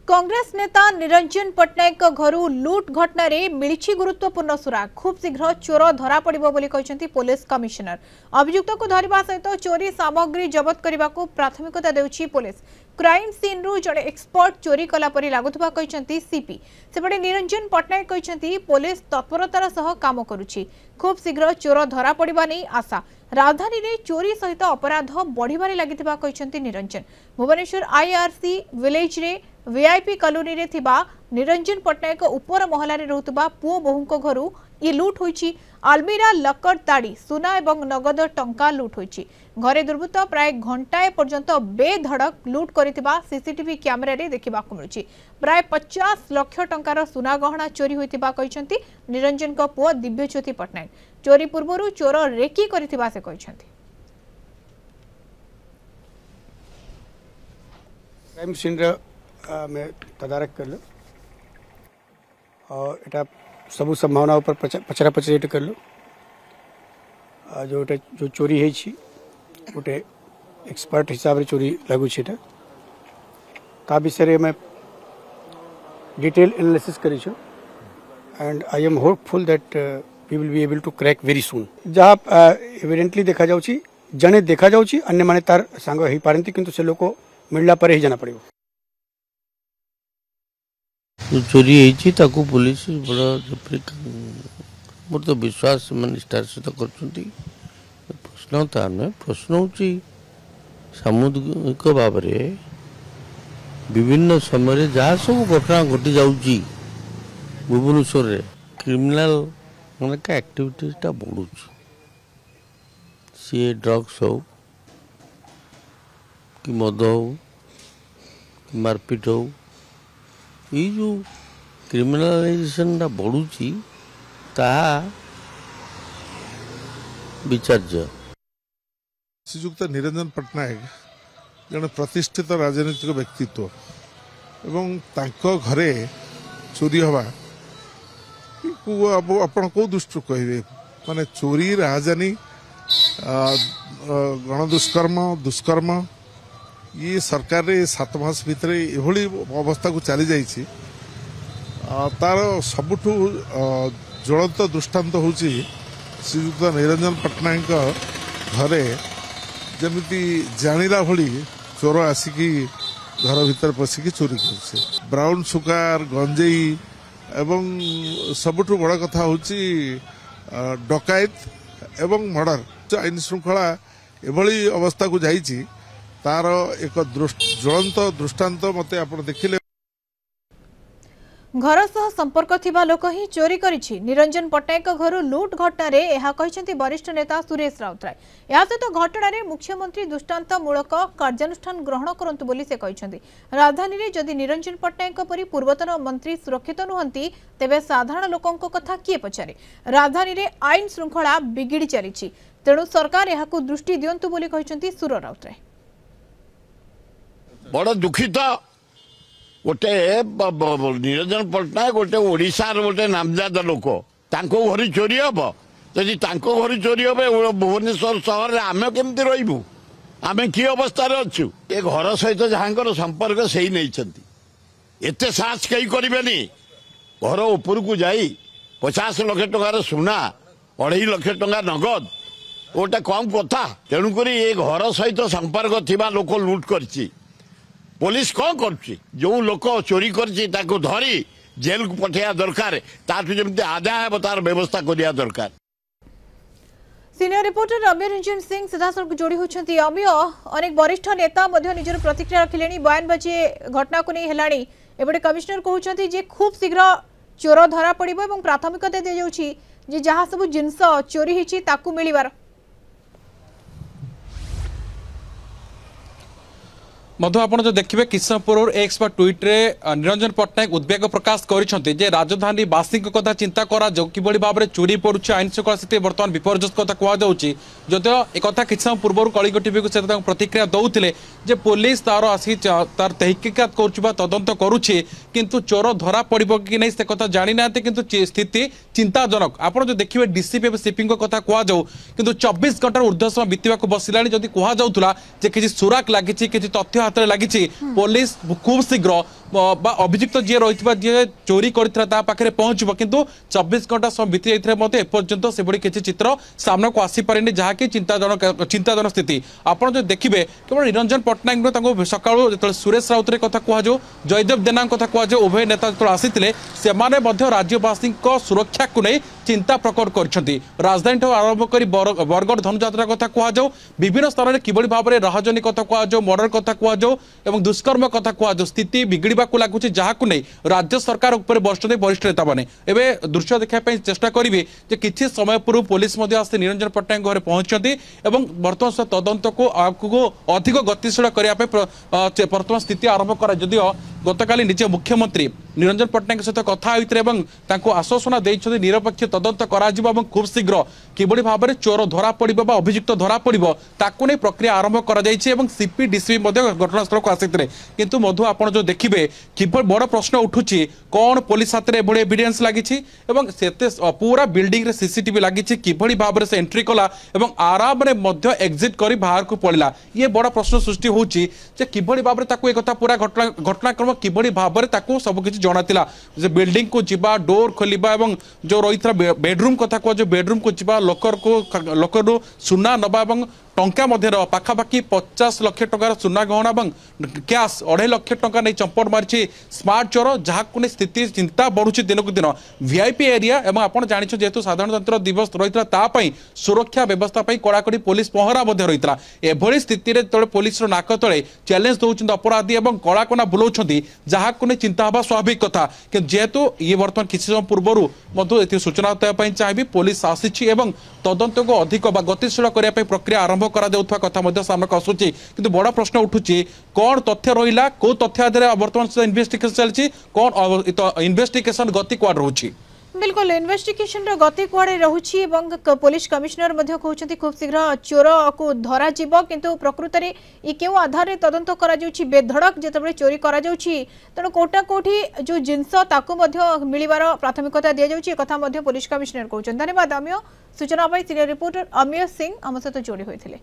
कांग्रेस नेता निरंजन पट्टनायक घर लुट घटना रे मिली गुरुत्वपूर्ण सुराग खूब शीघ्र चोर धरा पड़िबो बोली कहछंती पुलिस कमिशनर। अभियुक्त को धरिबा सहित चोरी सामग्री जबत करने को प्राथमिकता देउछि पुलिस। क्राइम सीन रु जड़े एक्सपर्ट चोरी कला परि लागुथबा कहछंती सीपी। सेपटे निरंजन पट्टनायक कहछंती पुलिस तत्परतार सह काम करुछि। खूब शीघ्र चोर धरा पड़िबा नै आशा। राजधानी रे चोरी सहित अपराध बढ़िबारे लागिथिबा कहछंती निरंजन। भुवनेश्वर आईआरसी विलेज रे वीआईपी कॉलोनी रे थिबा निरंजन पट्टनायक उपर महला रे रहउतबा पुओ बहुंको घरु ये लूट होईछि। आलमीरा लकर ताड़ी सुना एवं नगद टंका लूट होईछि। घरे दुर्बृत्त प्राय घंटाए पर्यंत बेधड़क लूट करिथिबा सीसीटीवी कैमरा रे देखिबाकु मिलुछि। प्राय 50 लाख टंकार सुना गहना चोरी होइथिबा कहछंती निरंजन को पुओ दिव्यज्योति पट्टनायक। चोरी पूर्वरु चोर रेकी करिथिबा से कहछंती। क्राइम सीन में तदारक कर लो और एटा सब संभावना ऊपर पचरा पचरेट कर लो। जो चोरी है गोटे एक्सपर्ट हिसाब से चोरी लगू ता विषय में डिटेल एनालिसिस करी and I am hopeful that we will be able to crack very soon. जहाँ एविडेंटली देखा जाउची जने देखा जाउची अन्य माने तार सांग ही पारंती किंतु से लोग मिलला पर ही जाना पड़िबो। जो चोरी है ताकू पुलिस बड़ा मोर तो विश्वास में निष्ठार सहित कर प्रश्न तार नुहे प्रश्न हूँ सामुदायिक भाव में विभिन्न समय जहाँ सब घटना घटी जाऊँगी भुवनेश्वर रे क्रिमिनाल मान का एक्टिविटीजटा बढ़ू सी ड्रग्स हो कि मद हो कि मारपिट हो ये जो क्रिमिनालाइजेशन बढ़ुची ताहा विचार्य। श्रीजुक्त निरंजन पट्टनायक जड़े प्रतिष्ठित राजनीतिक व्यक्तित्व एवं तांको घरे चोरी हवा आपण को दृष्टि कहे माने चोरी राजधानी गणदुष्कर्म दुष्कर्म ये सरकार रे 7 मास भितर एभली अवस्था को चली जाइए तार सबुठु ज्वलंत दृष्टांत होची श्रीयुक्त निरंजन पट्टनायक घरे जमिति जानिला भली चोर आसिकी घर भीतर पशिकी चोरी करछे। ब्राउन सुगार गंजेई एवं सबुठु बड़ कथा होची डकायत एवं मर्डर आईन श्रृंखला एभली अवस्था को जाइए तार एक ज्वलंत दृष्टांत मते आपण देखिले। घर सह संपर्क थिबा लोक ही चोरी करिछि। निरंजन पट्टनायक घर लूट घटना रे एहा कहिसेंती वरिष्ठ नेता सुरेश राउतराय। या सहित घटना रे मुख्यमंत्री दृष्टांत मूलक कार्यानुष्ठान ग्रहण करंतु बोली से कहिसेंती। राजधानी रे जदि निरंजन पट्टनायक परि पूर्वतन मंत्री सुरक्षित नुहंती तेबे साधारण लोकंक कथा किए पचारे। राजधानी रे आईन श्रृंखला बिगिड़ी चलिछि तेणु सरकार एहाकु दृष्टि दियंतु बोली कहिसेंती सुर राउतराय। बड़ दुखित गोटे निरंजन पट्टनायक गोटे ओडिशार गोटे नामजादा लोक तांको घर चोरी हम जदि तांको घर चोरी हम भुवनेश्वर सहर में आम केमती रही आम कि अवस्था अच्छु ए घर सहित जहाँ संपर्क से नहीं एत साहस कहीं करेनि घर उपर को जाई 50 लाख टंकार सुना 2.5 लाख टंका नगद गोटे कम कथा तेणुक ये घर सहित संपर्क थिबा लोक लूट करछि। पुलिस कौन करुच्ची जो लोक चोरी करछि ताको धरी जेल को पठेया दरकार ताठु जेमते आदाय हे तार व्यवस्था करिया दरकार। सीनियर रिपोर्टर अमीय रंजन सिंह सीधासलख जोड़ी होती। अमीय अनेक वरिष्ठ नेता निजर प्रतिक्रिया रखिले बयानबाजी घटना को नहीं हेलाणी एपटे कमिश्नर कहते जे खूब शीघ्र चोर धरा पड़िबो एवं प्राथमिकता दि जाउछि जे जहाँ सब जिनस चोरी हिची ताकू मिलिबार। मधु आप जो देखिए किशनपुर एक्स ट्वीट रे निरंजन पट्टनायक उद्वेग प्रकाश कर राजधानी बासी कथा चिंता करा कि भाव में चोरी पड़ुଛି आईन श्रृंखला स्थिति बर्तमान विपर्यस्त कथा कहुच्छी जदिव एक किछ समय पूर्व कलिंग टीवी को प्रतिक्रिया दौले जे पुलिस तार आसी तार तहकीकात कर तदंत करुच्ची किंतु चोर धरा पड़ो कि नहीं से कथा जानी ना किंतु स्थिति चिंताजनक। आप जो देखिए डीसीपी सीपी कथा कहु कि 24 घंटार ऊर्ध्व समय बीतवा बसला जदि कहला कि सुराक लगी तथ्य हाथ में लगी पुलिस खूब शीघ्र अभियुक्त जी रही जी चोरी करता पाखे पहुंचब किंतु 24 घंटा समय बीती जाते एपर्यंत से किसी चित्र सामना को आसीपारे जहाँकि चिंताजनक स्थिति आपड़ जो देखिए केवल निरंजन पट्टनायक सका जो सुरेश राउतर कथा कहु जयदेव जेना कथा कहु उभय नेता जो आसी राज्यवासी सुरक्षा को नहीं चिंता प्रकट कर राजधानी आरंभ कर बरगढ़ धनुजात्रा कथा कहु विभिन्न स्थान में किभली भाव में राहजनी कथा कहु मर्डर कथा कहु दुष्कर्म कथा कहु स्थिति बिगड़ा लगुच जहाँ नहीं राज्य सरकार उपर बस वरिष्ठ नेता मैंने एवं दृश्य देखा चेष्टा करी किसी समय पूर्व पुलिस आसी निरंजन पट्टनायक घर पहुंचती बर्तमान तदंत को अधिक गतिशील करने वर्तमान स्थिति आरंभ कर जदिव गतकाली निज मुख्यमंत्री निरंजन पट्टनायक सहित कथा होते आश्वासना देते निरपेक्ष तदंत कर खूब शीघ्र किभली भाव में चोर धरा पड़ा अभियुक्त धरा पड़ो ताकू नहीं प्रक्रिया आरंभ कर सीपीडीसी घटनास्थल को आसी किंतु मधु आपड़ जो देखिए कि बड़ प्रश्न उठुची कौन पुलिस हाथ में एभली एविडेंस लगी पूरा बिल्डिंग रे सीसीटीवी लगी किभली भाव में से एंट्री कला आराम रे एग्जिट कर बाहर को पड़ा ये बड़ प्रश्न सृष्टि होची किभली भाव में एक पूरा घटनाक्रम किभली भाव में सबकिछ जनातिला बिल्डिंग को जीवा डोर खोलिबा एवं जो रही बेडरूम कथा कह बेडरूम को जीवा लोकर सुना नबा टंका मध्य पाखापाखि 50 लाख टंकार सुना गहना और कैश 2.5 लाख टंका नहीं चंपट मारी स्मार्ट चोर जहाँ स्थिति चिंता बढ़ुची दिन को दिन वीआईपी एरिया और आप जानते जेहेतु साधारणतंत्र दिवस रही है सुरक्षा व्यवस्था कड़ाकड़ी पुलिस पहरा रही एभली स्थिति में पुलिस नाक तले चैलेंज दौरान अपराधी और कलाकना बुलाऊं जहाँ नहीं चिंता हवा स्वाभाविक कथा कि जेहेतु ये बर्तमान किसी समय पूर्व मधु सूचना देवाई चाहिए पुलिस आसी तदंत को अधिक गतिशील करने प्रक्रिया आरंभ कथा सामना को आसूची किंतु बड़ा प्रश्न उठुची कौन तथ्य रहा कौ तथ्य आधार बर्तमान इन्वेस्टिगेशन चलती कौन इन्वेस्टिगेशन गति कुआड रोची बिल्कुल इन्वेस्टिगेशन गति कुआड़े रोची पुलिस कमिश्नर कहते खूब शीघ्र चोर को धरा किंतु प्रकृत में ये क्यों आधार में तदंत करा बेधड़क जिते चोरी करा तेणु कोटा कोठी जो जिनस मिलवार प्राथमिकता दि जाए पुलिस कमिश्नर कहते धन्यवाद अमीय सूचना सीनियर रिपोर्टर अमीय सिंह आम सहित जोड़ी होते।